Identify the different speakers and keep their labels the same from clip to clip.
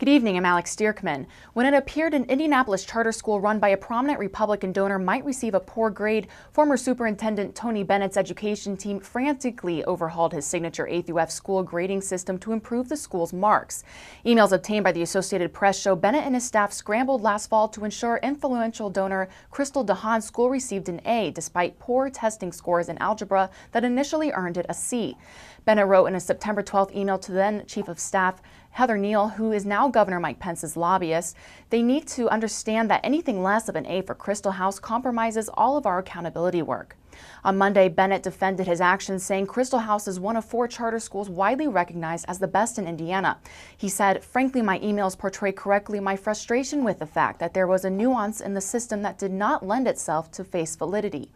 Speaker 1: Good evening, I'm Alex Dierckman. When it appeared an Indianapolis charter school run by a prominent Republican donor might receive a poor grade, former Superintendent Tony Bennett's education team frantically overhauled his signature A through F school grading system to improve the school's marks. Emails obtained by the Associated Press show Bennett and his staff scrambled last fall to ensure influential donor Crystal DeHaan's school received an A despite poor testing scores in algebra that initially earned it a C. Bennett wrote in a September 12th email to then Chief of Staff Heather Neal, who is now Governor Mike Pence's lobbyist, they need to understand that anything less of an A for Crystal House compromises all of our accountability work. On Monday, Bennett defended his actions, saying Crystal House is one of 4 charter schools widely recognized as the best in Indiana. He said, "Frankly, my emails portray correctly my frustration with the fact that there was a nuance in the system that did not lend itself to face validity."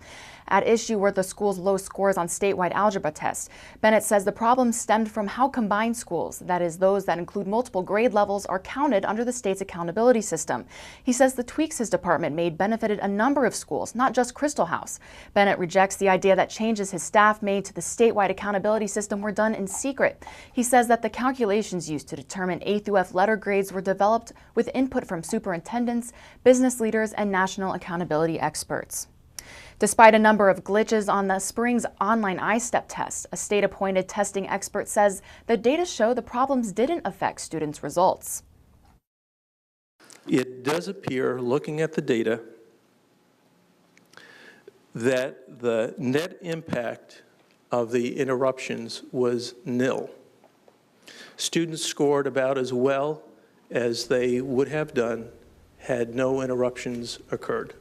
Speaker 1: At issue were the school's low scores on statewide algebra tests. Bennett says the problem stemmed from how combined schools, that is, those that include multiple grade levels, are counted under the state's accountability system. He says the tweaks his department made benefited a number of schools, not just Crystal House. Bennett rejects the idea that changes his staff made to the statewide accountability system were done in secret. He says that the calculations used to determine A through F letter grades were developed with input from superintendents, business leaders, and national accountability experts. Despite a number of glitches on the spring's online ISTEP test, a state-appointed testing expert says the data show the problems didn't affect students' results.
Speaker 2: It does appear, looking at the data, that the net impact of the interruptions was nil. Students scored about as well as they would have done had no interruptions occurred.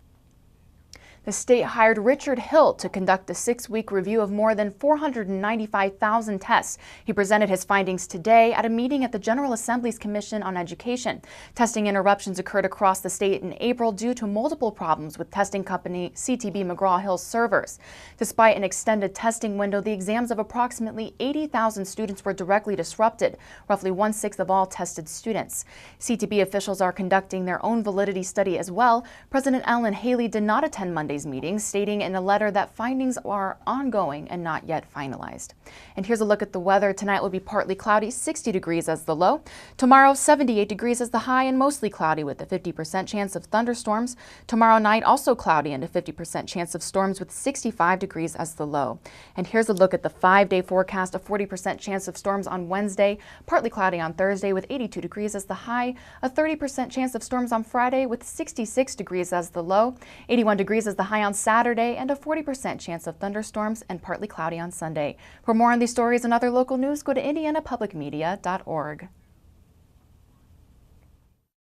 Speaker 1: The state hired Richard Hill to conduct a 6-week review of more than 495,000 tests. He presented his findings today at a meeting at the General Assembly's Commission on Education. Testing interruptions occurred across the state in April due to multiple problems with testing company CTB McGraw-Hill's servers. Despite an extended testing window, the exams of approximately 80,000 students were directly disrupted, roughly 1/6 of all tested students. CTB officials are conducting their own validity study as well. President Ellen Haley did not attend Monday's meeting, stating in a letter that findings are ongoing and not yet finalized. And here's a look at the weather. Tonight will be partly cloudy, 60 degrees as the low. Tomorrow, 78 degrees as the high and mostly cloudy with a 50% chance of thunderstorms. Tomorrow night, also cloudy and a 50% chance of storms with 65 degrees as the low. And here's a look at the 5-day forecast, a 40% chance of storms on Wednesday, partly cloudy on Thursday with 82 degrees as the high, a 30% chance of storms on Friday with 66 degrees as the low, 81 degrees as the high on Saturday, and a 40% chance of thunderstorms and partly cloudy on Sunday. For more on these stories and other local news, go to indianapublicmedia.org.